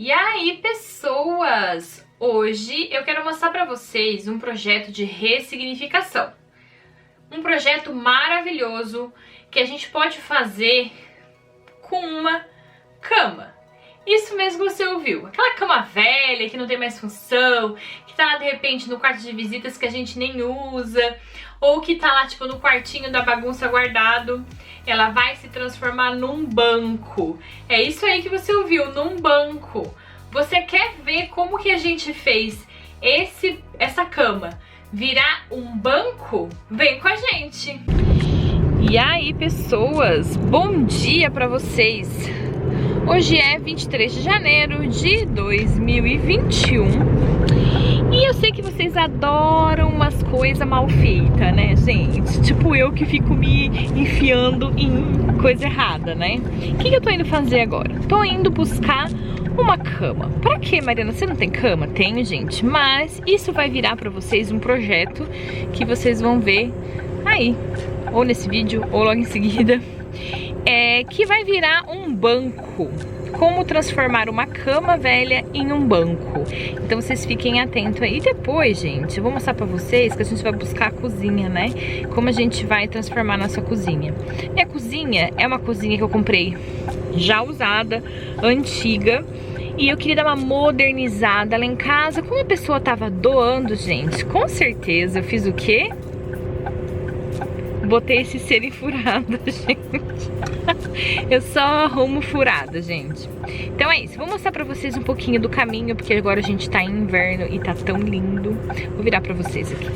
E aí, pessoas! Hoje eu quero mostrar pra vocês um projeto de ressignificação. Um projeto maravilhoso que a gente pode fazer com uma cama. Isso mesmo que você ouviu. Aquela cama velha que não tem mais função, que tá lá de repente no quarto de visitas que a gente nem usa, ou que tá lá tipo no quartinho da bagunça guardado. Ela vai se transformar num banco. É isso aí que você ouviu, num banco. Você quer ver como que a gente fez essa cama virar um banco? Vem com a gente! E aí, pessoas, bom dia pra vocês! Hoje é 23 de janeiro de 2021 e eu sei que vocês adoram umas coisas mal feitas, né, gente? Tipo eu que fico me enfiando em coisa errada, né? O que eu tô indo fazer agora? Tô indo buscar uma cama. Pra quê, Mariana? Você não tem cama? Tenho, gente. Mas isso vai virar pra vocês um projeto que vocês vão ver aí, ou nesse vídeo, ou logo em seguida. Que vai virar um banco. Como transformar uma cama velha em um banco. Então vocês fiquem atentos aí. E depois, gente, eu vou mostrar pra vocês que a gente vai buscar a cozinha, né? Como a gente vai transformar a nossa cozinha. Minha cozinha é uma cozinha que eu comprei já usada, antiga. E eu queria dar uma modernizada lá em casa. Como a pessoa tava doando, gente, com certeza eu fiz o quê? Botei esse cera em furada, gente. Eu só arrumo furada, gente. Então é isso, vou mostrar pra vocês um pouquinho do caminho, porque agora a gente tá em inverno e tá tão lindo. Vou virar pra vocês aqui.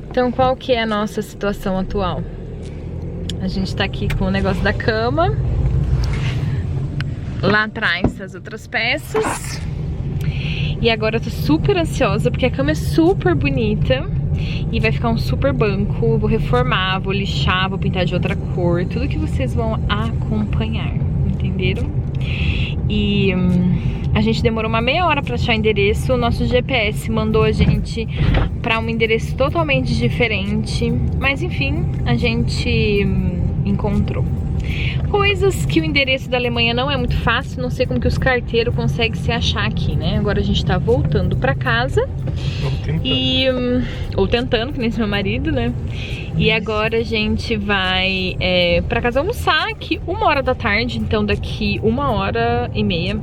Então, qual que é a nossa situação atual? A gente tá aqui com o negócio da cama. Lá atrás as outras peças. E agora eu tô super ansiosa porque a cama é super bonita. E vai ficar um super banco. Vou reformar, vou lixar, vou pintar de outra cor. Tudo que vocês vão acompanhar, entenderam? E a gente demorou uma meia hora pra achar o endereço. O nosso GPS mandou a gente pra um endereço totalmente diferente. Mas enfim, a gente encontrou. Coisas que o endereço da Alemanha não é muito fácil. Não sei como que os carteiros conseguem se achar aqui, né? Agora a gente tá voltando pra casa. Ou tentando, que nem esse meu marido, né? E agora a gente vai pra casa almoçar aqui 1h da tarde. Então daqui 1h30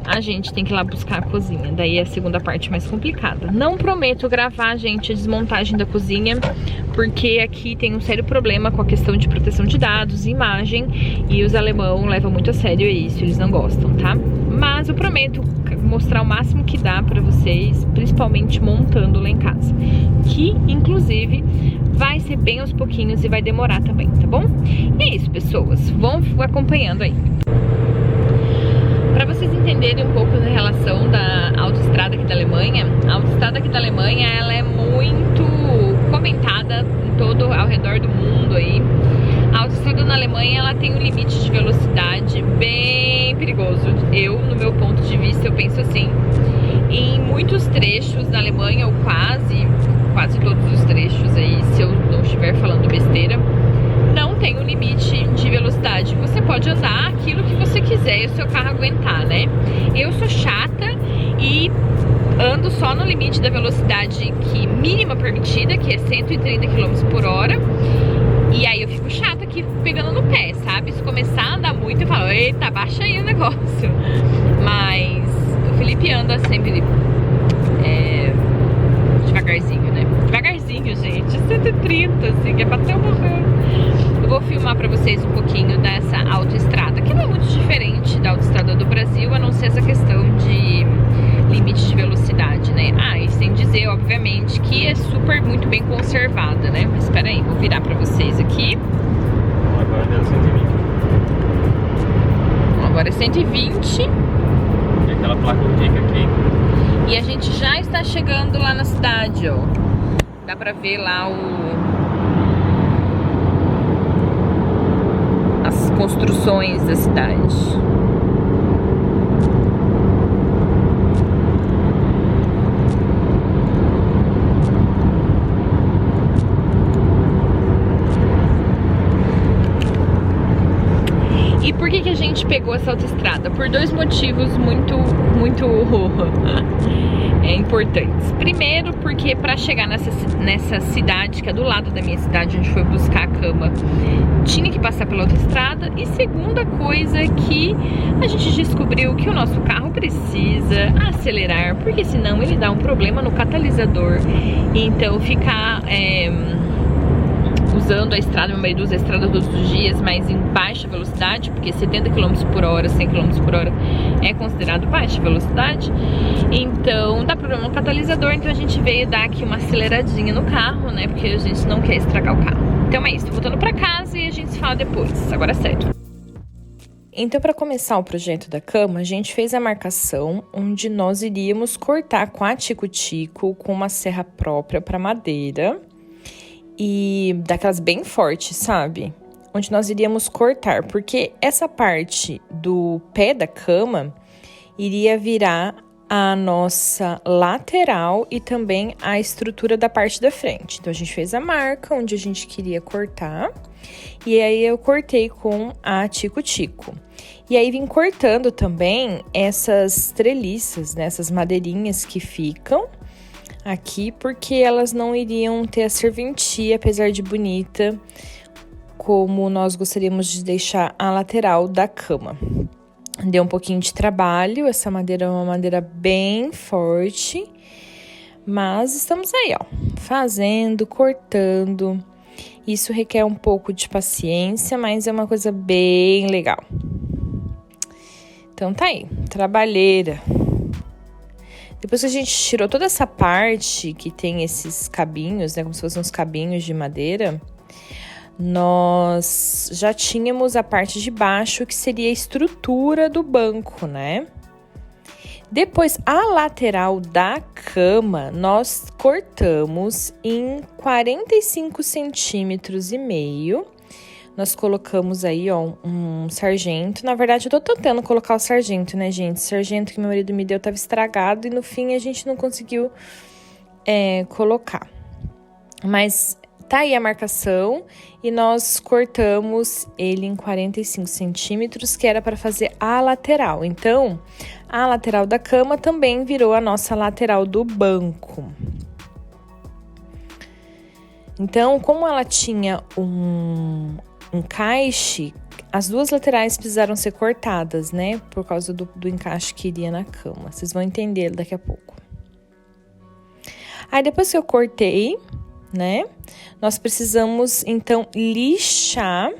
a gente tem que ir lá buscar a cozinha. Daí é a segunda parte mais complicada. Não prometo gravar, gente, a desmontagem da cozinha, porque aqui tem um sério problema com a questão de proteção de dados e imagem. E os alemãos levam muito a sério isso, eles não gostam, tá? Mas eu prometo mostrar o máximo que dá pra vocês, principalmente montando lá em casa. Que, inclusive, vai ser bem aos pouquinhos e vai demorar também, tá bom? E é isso, pessoas. Vão acompanhando aí. Para vocês entenderem um pouco da relação da autoestrada aqui da Alemanha, a autoestrada aqui da Alemanha, ela é muito comentada em todo ao redor do mundo aí. A autoestrada na Alemanha, ela tem um limite de velocidade bem perigoso. Eu, no meu ponto de vista, eu penso assim, em muitos trechos da Alemanha, ou quase todos os trechos aí, se eu não estiver falando besteira, não tem um limite de velocidade. Você pode andar aquilo que você quiser e o seu carro aguentar, né? Eu sou chata e ando só no limite da velocidade mínima permitida, que é 130 km por hora. E aí eu fico chata aqui pegando no pé, sabe? Se começar a andar muito, eu falo, eita, baixa aí o negócio. Mas o Felipe anda sempre devagarzinho, né? Devagarzinho, gente. 130, assim, é pra até eu morrer. Eu vou filmar pra vocês um pouquinho dessa autoestrada, que não é muito diferente da autoestrada do Brasil, a não ser essa questão de limite de velocidade, né? E sem dizer, obviamente, que é muito bem conservada, né? Mas espera aí, vou virar pra vocês aqui. Agora deu 120. Agora é 120. 120. E aquela placa indica aqui. E a gente já está chegando lá na cidade, ó. Dá pra ver lá as construções da cidade. E por que a gente pegou essa autoestrada? Por dois motivos muito importantes. Primeiro, porque para chegar nessa cidade, que é do lado da minha cidade, onde foi buscar a cama, tinha que passar pela autoestrada. E segunda coisa, que a gente descobriu que o nosso carro precisa acelerar, porque senão ele dá um problema no catalisador. Então ficar usando a estrada, meu marido usa a estrada todos os dias, mas em baixa velocidade, porque 70 km por hora, 100 km por hora é considerado baixa velocidade, então dá problema no catalisador. Então a gente veio dar aqui uma aceleradinha no carro, né, porque a gente não quer estragar o carro. Então é isso, tô voltando pra casa e a gente se fala depois. Agora é sério. Então, para começar o projeto da cama, a gente fez a marcação onde nós iríamos cortar com a tico-tico, com uma serra própria para madeira, e daquelas bem fortes, sabe? Onde nós iríamos cortar, porque essa parte do pé da cama iria virar a nossa lateral e também a estrutura da parte da frente. Então a gente fez a marca onde a gente queria cortar, e aí eu cortei com a tico-tico. E aí vim cortando também essas treliças, né, essas madeirinhas que ficam aqui, porque elas não iriam ter a serventia, apesar de bonita, como nós gostaríamos de deixar a lateral da cama. Deu um pouquinho de trabalho, essa madeira é uma madeira bem forte, mas estamos aí, ó, fazendo, cortando. Isso requer um pouco de paciência, mas é uma coisa bem legal. Então tá aí, trabalheira. Depois que a gente tirou toda essa parte que tem esses cabinhos, né, como se fossem uns cabinhos de madeira, nós já tínhamos a parte de baixo, que seria a estrutura do banco, né? Depois, a lateral da cama, nós cortamos em 45 centímetros e meio. Nós colocamos aí, ó, um sargento. Na verdade, eu tô tentando colocar o sargento, né, gente? O sargento que meu marido me deu tava estragado e no fim a gente não conseguiu colocar. Mas tá aí a marcação e nós cortamos ele em 45 centímetros, que era para fazer a lateral. Então, a lateral da cama também virou a nossa lateral do banco. Então, como ela tinha um encaixe, as duas laterais precisaram ser cortadas, né? Por causa do encaixe que iria na cama. Vocês vão entender daqui a pouco. Aí, depois que eu cortei, né? Nós precisamos, então, lixar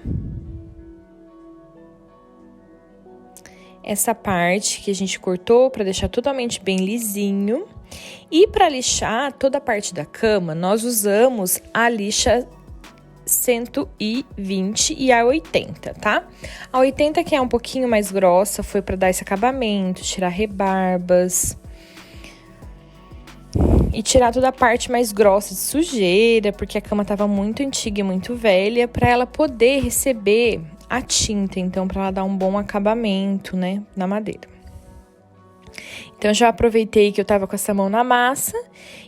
essa parte que a gente cortou para deixar totalmente bem lisinho. E para lixar toda a parte da cama, nós usamos a lixa 120 e a 80, tá? A 80, que é um pouquinho mais grossa, foi para dar esse acabamento, tirar rebarbas e tirar toda a parte mais grossa de sujeira, porque a cama tava muito antiga e muito velha, para ela poder receber a tinta, então para ela dar um bom acabamento, né, na madeira. Então, eu já aproveitei que eu tava com essa mão na massa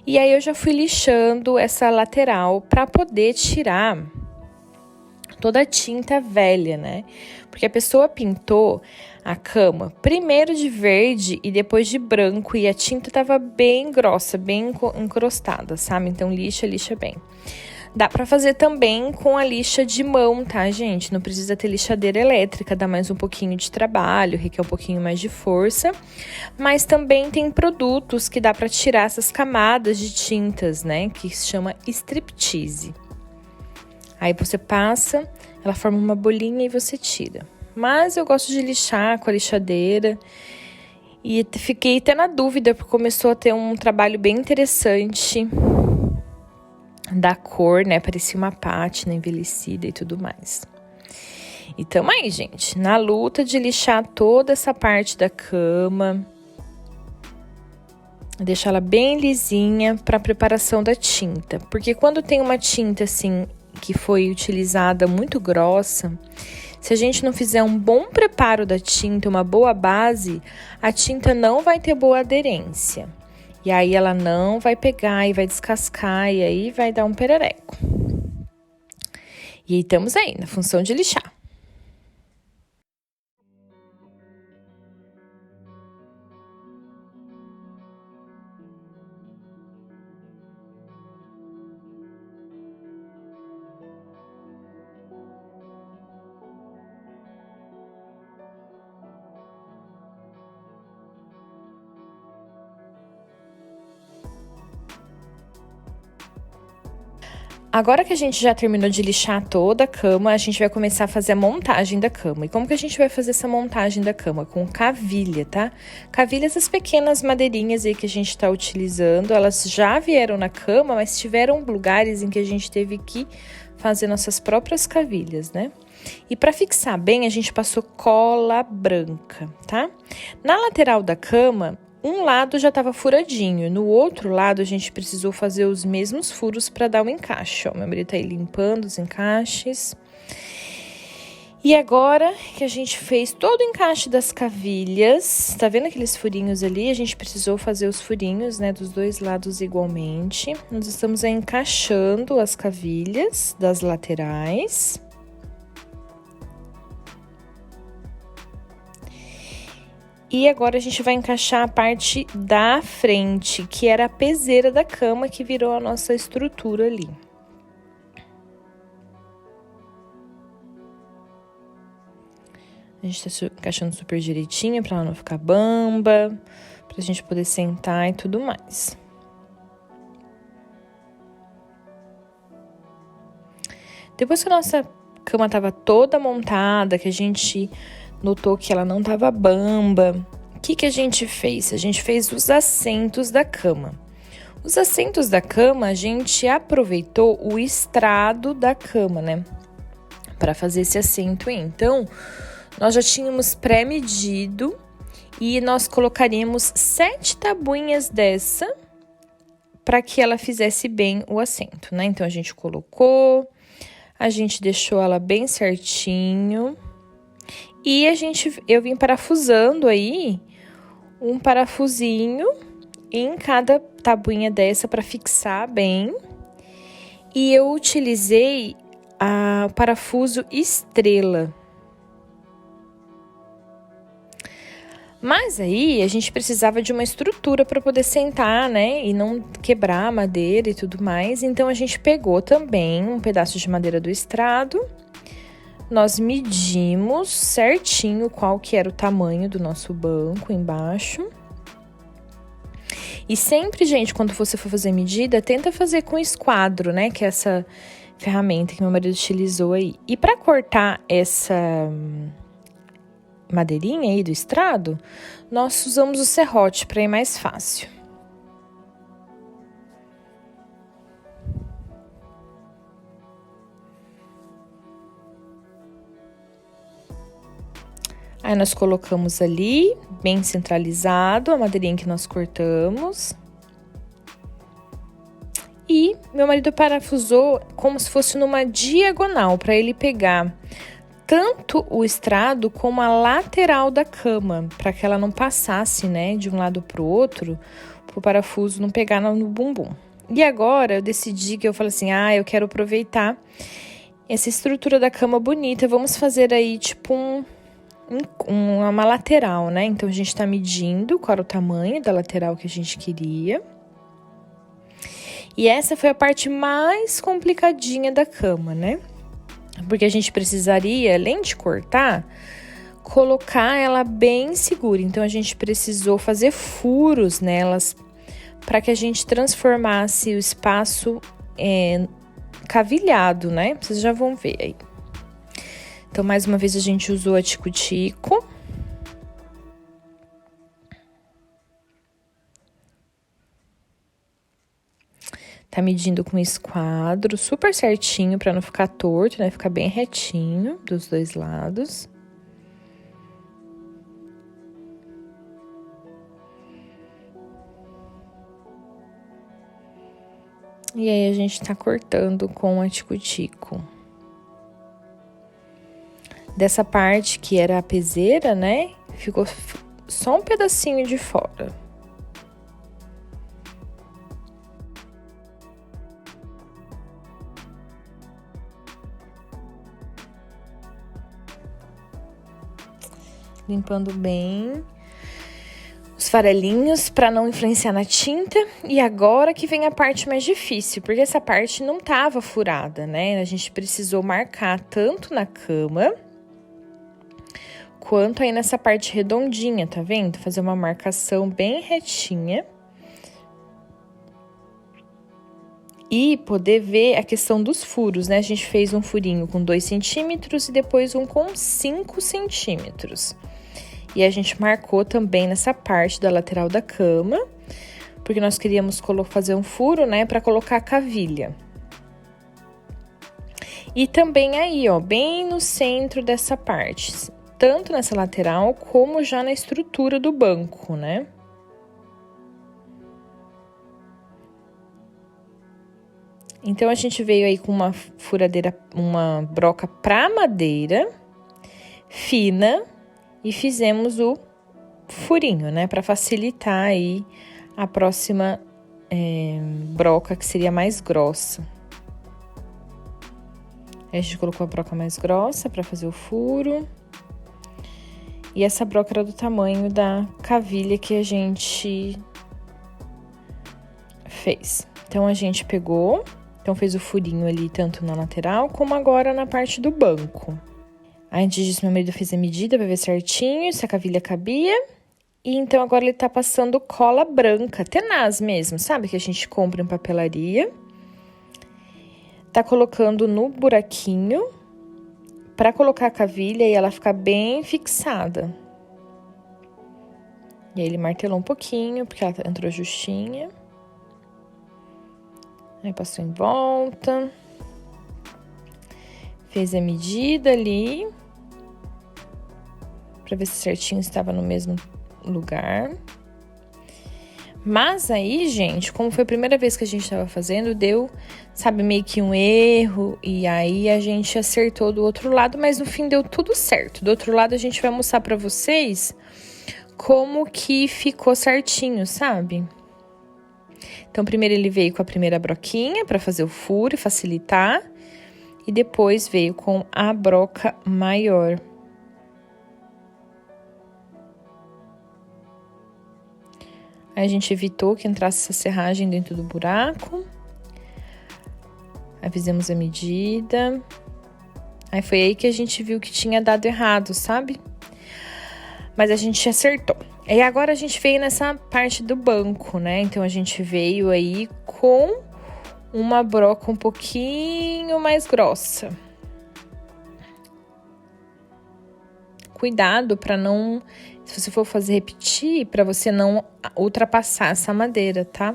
e aí eu já fui lixando essa lateral para poder tirar toda a tinta velha, né? Porque a pessoa pintou a cama primeiro de verde e depois de branco e a tinta tava bem grossa, bem encrostada, sabe? Então, lixa bem. Dá pra fazer também com a lixa de mão, tá, gente? Não precisa ter lixadeira elétrica, dá mais um pouquinho de trabalho, requer um pouquinho mais de força. Mas também tem produtos que dá pra tirar essas camadas de tintas, né? Que se chama striptease. Aí você passa, ela forma uma bolinha e você tira. Mas eu gosto de lixar com a lixadeira. E fiquei até na dúvida, porque começou a ter um trabalho bem interessante da cor, né? Parecia uma pátina envelhecida e tudo mais. E tamo aí, gente, na luta de lixar toda essa parte da cama. Deixar ela bem lisinha para preparação da tinta. Porque quando tem uma tinta assim, que foi utilizada muito grossa, se a gente não fizer um bom preparo da tinta, uma boa base, a tinta não vai ter boa aderência. E aí ela não vai pegar e vai descascar e aí vai dar um perereco. E aí estamos aí, na função de lixar. Agora que a gente já terminou de lixar toda a cama, a gente vai começar a fazer a montagem da cama. E como que a gente vai fazer essa montagem da cama? Com cavilha, tá? Cavilhas, essas pequenas madeirinhas aí que a gente tá utilizando, elas já vieram na cama, mas tiveram lugares em que a gente teve que fazer nossas próprias cavilhas, né? E para fixar bem, a gente passou cola branca, tá? Na lateral da cama, um lado já estava furadinho, no outro lado a gente precisou fazer os mesmos furos para dar o encaixe, ó. Meu marido tá aí limpando os encaixes. E agora que a gente fez todo o encaixe das cavilhas, tá vendo aqueles furinhos ali? A gente precisou fazer os furinhos, né, dos dois lados igualmente. Nós estamos aí encaixando as cavilhas das laterais. E agora a gente vai encaixar a parte da frente, que era a peseira da cama, que virou a nossa estrutura ali. A gente tá encaixando super direitinho pra ela não ficar bamba, pra gente poder sentar e tudo mais. Depois que a nossa cama tava toda montada, que a gente notou que ela não tava bamba, o que a gente fez? A gente fez os assentos da cama. Os assentos da cama, a gente aproveitou o estrado da cama, né? Para fazer esse assento aí. Então, nós já tínhamos pré-medido e nós colocaríamos 7 tabuinhas dessa para que ela fizesse bem o assento, né? Então, a gente colocou, a gente deixou ela bem certinho. E eu vim parafusando aí um parafusinho em cada tabuinha dessa para fixar bem. E eu utilizei o parafuso estrela. Mas aí a gente precisava de uma estrutura para poder sentar, né? E não quebrar a madeira e tudo mais. Então a gente pegou também um pedaço de madeira do estrado. Nós medimos certinho qual que era o tamanho do nosso banco embaixo. E sempre, gente, quando você for fazer medida, tenta fazer com esquadro, né? Que é essa ferramenta que meu marido utilizou aí. E para cortar essa madeirinha aí do estrado, nós usamos o serrote para ir mais fácil. Aí nós colocamos ali, bem centralizado, a madeirinha que nós cortamos. E meu marido parafusou como se fosse numa diagonal, para ele pegar tanto o estrado como a lateral da cama, para que ela não passasse, né, de um lado pro outro, pro parafuso não pegar no bumbum. E agora eu decidi que eu falei assim, eu quero aproveitar essa estrutura da cama bonita, vamos fazer aí tipo uma lateral, né? Então, a gente tá medindo qual era o tamanho da lateral que a gente queria. E essa foi a parte mais complicadinha da cama, né? Porque a gente precisaria, além de cortar, colocar ela bem segura. Então, a gente precisou fazer furos nelas para que a gente transformasse o espaço cavilhado, né? Vocês já vão ver aí. Então, mais uma vez, a gente usou a tico-tico. Tá medindo com esquadro, super certinho pra não ficar torto, né? Ficar bem retinho dos dois lados. E aí, a gente tá cortando com a tico-tico. Dessa parte que era a peseira, né? Ficou só um pedacinho de fora. Limpando bem os farelinhos para não influenciar na tinta. E agora que vem a parte mais difícil, porque essa parte não tava furada, né? A gente precisou marcar tanto na cama quanto aí nessa parte redondinha, tá vendo? Fazer uma marcação bem retinha. E poder ver a questão dos furos, né? A gente fez um furinho com 2 centímetros e depois um com 5 centímetros. E a gente marcou também nessa parte da lateral da cama, porque nós queríamos fazer um furo, né, para colocar a cavilha. E também aí, ó, bem no centro dessa parte, tanto nessa lateral como já na estrutura do banco, né? Então, a gente veio aí com uma furadeira, uma broca pra madeira, fina, e fizemos o furinho, né? Pra facilitar aí a próxima broca, que seria mais grossa. Aí, a gente colocou a broca mais grossa pra fazer o furo. E essa broca era do tamanho da cavilha que a gente fez. Então, a gente pegou... Então, fez o furinho ali, tanto na lateral, como agora na parte do banco. Antes disso, meu marido fez a medida pra ver certinho, se a cavilha cabia. E então, agora ele tá passando cola branca, tenaz mesmo, sabe? Que a gente compra em papelaria. Tá colocando no buraquinho pra colocar a cavilha e ela ficar bem fixada. E aí, ele martelou um pouquinho, porque ela entrou justinha. Aí, passou em volta. Fez a medida ali. Pra ver se certinho estava no mesmo lugar. Mas aí, gente, como foi a primeira vez que a gente tava fazendo, deu, sabe, meio que um erro. E aí, a gente acertou do outro lado, mas no fim deu tudo certo. Do outro lado, a gente vai mostrar pra vocês como que ficou certinho, sabe? Então, primeiro ele veio com a primeira broquinha para fazer o furo e facilitar. E depois veio com a broca maior. Aí, a gente evitou que entrasse essa serragem dentro do buraco. Aí, fizemos a medida. Aí, foi aí que a gente viu que tinha dado errado, sabe? Mas a gente acertou. E agora a gente veio nessa parte do banco, né? Então, a gente veio aí com uma broca um pouquinho mais grossa. Cuidado para não, se você for fazer repetir, para você não ultrapassar essa madeira, tá?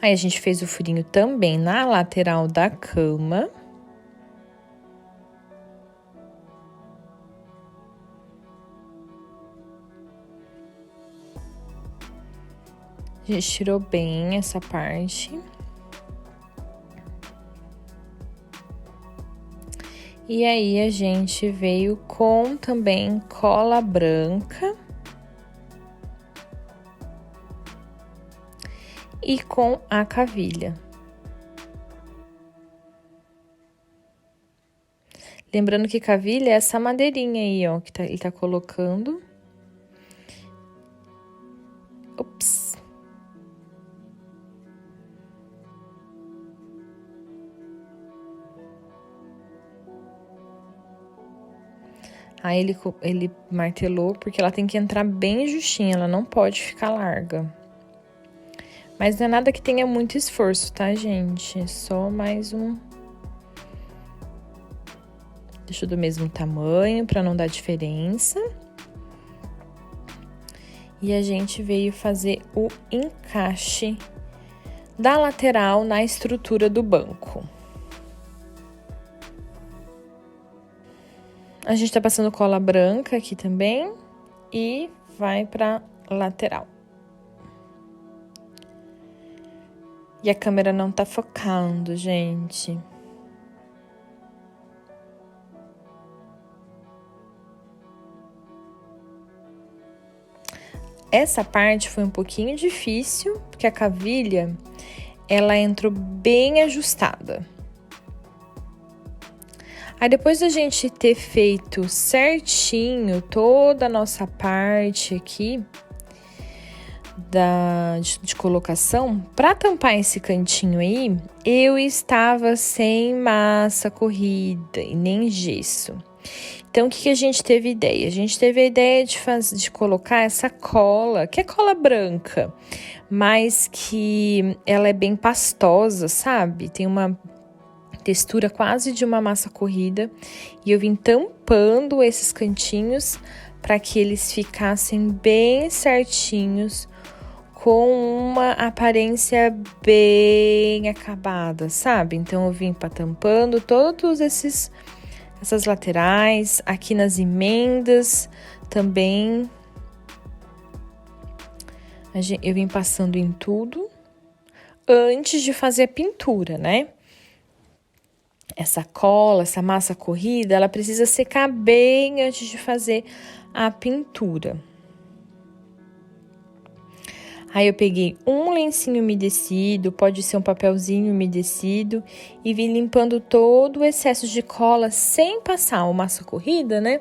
Aí, a gente fez o furinho também na lateral da cama. A gente tirou bem essa parte. E aí, a gente veio com também cola branca. E com a cavilha. Lembrando que cavilha é essa madeirinha aí, ó, que ele tá colocando. Ops. Aí, ele martelou, porque ela tem que entrar bem justinha, ela não pode ficar larga. Mas não é nada que tenha muito esforço, tá, gente? É só mais um... Deixa do mesmo tamanho, pra não dar diferença. E a gente veio fazer o encaixe da lateral na estrutura do banco. A gente tá passando cola branca aqui também e vai pra lateral. E a câmera não tá focando, gente. Essa parte foi um pouquinho difícil, porque a cavilha, ela entrou bem ajustada. Aí depois da gente ter feito certinho toda a nossa parte aqui de colocação, para tampar esse cantinho aí, eu estava sem massa corrida e nem gesso. Então, o que a gente teve ideia? A gente teve a ideia de colocar essa cola, que é cola branca, mas que ela é bem pastosa, sabe? Tem uma textura quase de uma massa corrida. E eu vim tampando esses cantinhos para que eles ficassem bem certinhos, com uma aparência bem acabada, sabe? Então, eu vim tampando todos essas laterais, aqui nas emendas também. Eu vim passando em tudo antes de fazer a pintura, né? Essa cola, essa massa corrida, ela precisa secar bem antes de fazer a pintura. Aí eu peguei um lencinho umedecido, pode ser um papelzinho umedecido, e vim limpando todo o excesso de cola sem passar a massa corrida, né?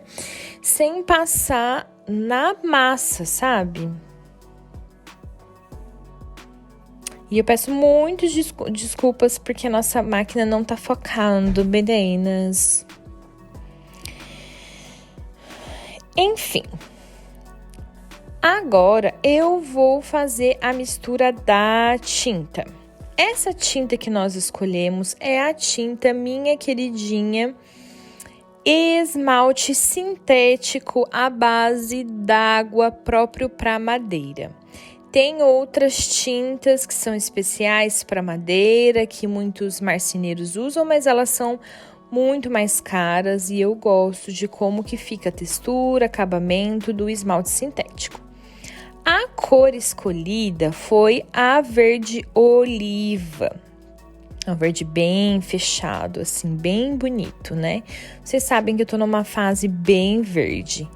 Sem passar na massa, sabe? E eu peço muitas desculpas porque a nossa máquina não tá focando, meninas. Enfim. Agora, eu vou fazer a mistura da tinta. Essa tinta que nós escolhemos é a tinta minha queridinha esmalte sintético à base d'água próprio para madeira. Tem outras tintas que são especiais para madeira, que muitos marceneiros usam, mas elas são muito mais caras e eu gosto de como que fica a textura, acabamento do esmalte sintético. A cor escolhida foi a verde oliva. É um verde bem fechado, assim, bem bonito, né? Vocês sabem que eu tô numa fase bem verde.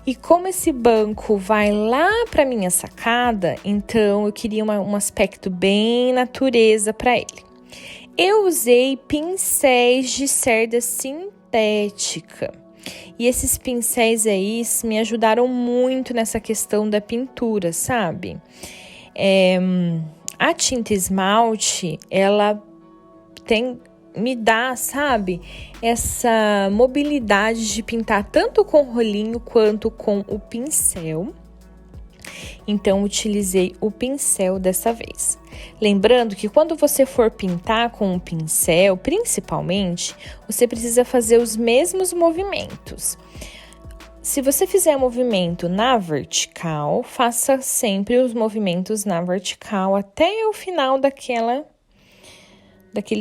E como esse banco vai lá pra minha sacada, então eu queria um aspecto bem natureza para ele. Eu usei pincéis de cerda sintética. E esses pincéis aí me ajudaram muito nessa questão da pintura, sabe? A tinta esmalte, ela me dá, sabe, essa mobilidade de pintar tanto com o rolinho quanto com o pincel. Então, utilizei o pincel dessa vez. Lembrando que quando você for pintar com o pincel, principalmente, você precisa fazer os mesmos movimentos. Se você fizer movimento na vertical, faça sempre os movimentos na vertical até o final daquele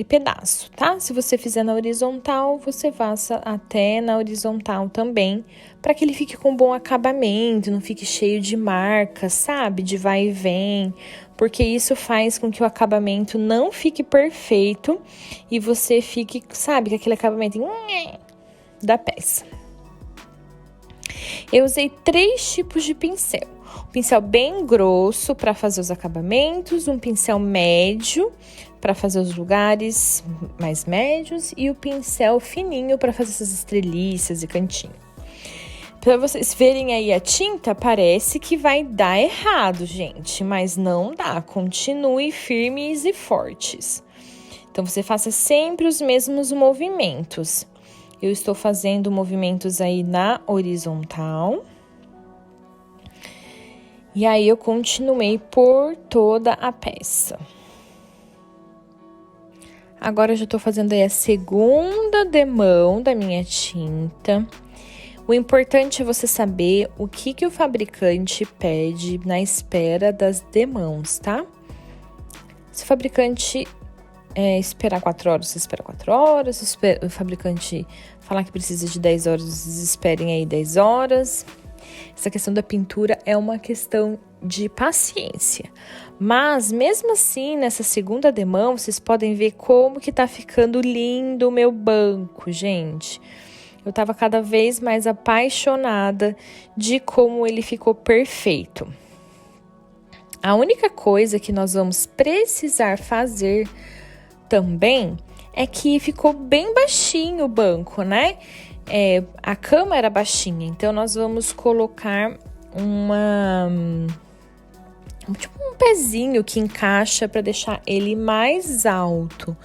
pedaço, tá? Se você fizer na horizontal, você faça até na horizontal também, para que ele fique com bom acabamento, não fique cheio de marcas, sabe? De vai e vem, porque isso faz com que o acabamento não fique perfeito e você fique, sabe, com aquele acabamento da peça. Eu usei 3 tipos de pincel. Um pincel bem grosso para fazer os acabamentos, um pincel médio para fazer os lugares mais médios e o pincel fininho para fazer essas estreliças e cantinho. Para vocês verem aí a tinta, parece que vai dar errado, gente, mas não dá. Continue firmes e fortes. Então, você faça sempre os mesmos movimentos. Eu estou fazendo movimentos aí na horizontal. E aí, eu continuei por toda a peça. Agora, eu já tô fazendo aí a segunda demão da minha tinta. O importante é você saber o que o fabricante pede na espera das demãos, tá? Se o fabricante esperar 4 horas, você espera 4 horas. Se o fabricante falar que precisa de 10 horas, vocês esperem aí 10 horas. Essa questão da pintura é uma questão de paciência. Mas, mesmo assim, nessa segunda demão, vocês podem ver como que tá ficando lindo o meu banco, gente. Eu tava cada vez mais apaixonada de como ele ficou perfeito. A única coisa que nós vamos precisar fazer também é que ficou bem baixinho o banco, né? A cama era baixinha, então nós vamos colocar tipo um pezinho que encaixa para deixar ele mais alto.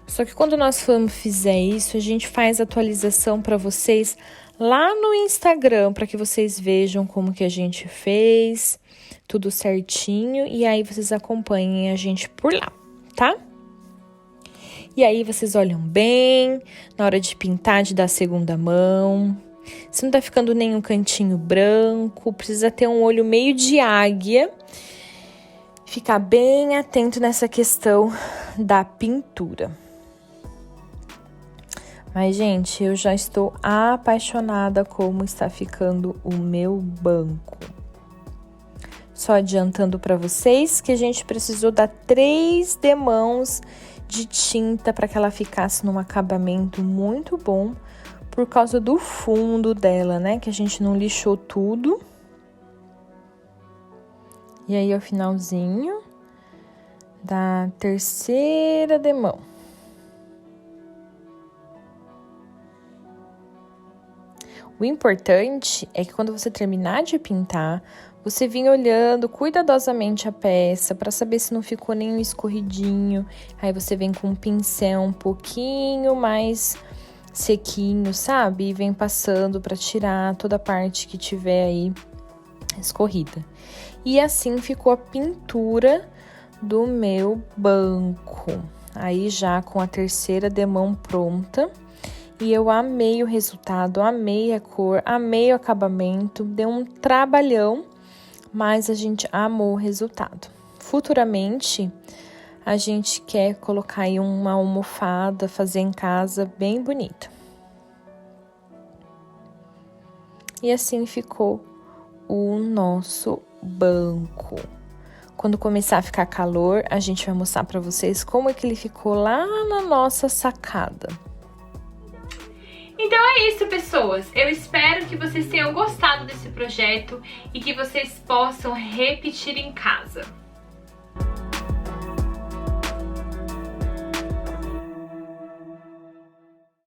Só que quando nós fizer isso, a gente faz atualização para vocês lá no Instagram, para que vocês vejam como que a gente fez, tudo certinho, e aí vocês acompanhem a gente por lá, tá? E aí vocês olham bem, na hora de pintar, de dar a segunda mão. Se não tá ficando nenhum cantinho branco, precisa ter um olho meio de águia. Ficar bem atento nessa questão da pintura. Mas, gente, eu já estou apaixonada como está ficando o meu banco. Só adiantando para vocês que a gente precisou dar 3 demãos de tinta para que ela ficasse num acabamento muito bom, por causa do fundo dela, né? Que a gente não lixou tudo. E aí, ao finalzinho da terceira demão. O importante é que quando você terminar de pintar, você vem olhando cuidadosamente a peça para saber se não ficou nenhum escorridinho. Aí você vem com um pincel um pouquinho mais sequinho, sabe? E vem passando para tirar toda a parte que tiver aí escorrida. E assim ficou a pintura do meu banco. Aí já com a terceira demão pronta. E eu amei o resultado, amei a cor, amei o acabamento. Deu um trabalhão, mas a gente amou o resultado. Futuramente, a gente quer colocar aí uma almofada, fazer em casa bem bonita. E assim ficou o nosso banco. Quando começar a ficar calor, a gente vai mostrar para vocês como é que ele ficou lá na nossa sacada. Então é isso, pessoas. Eu espero que vocês tenham gostado desse projeto e que vocês possam repetir em casa.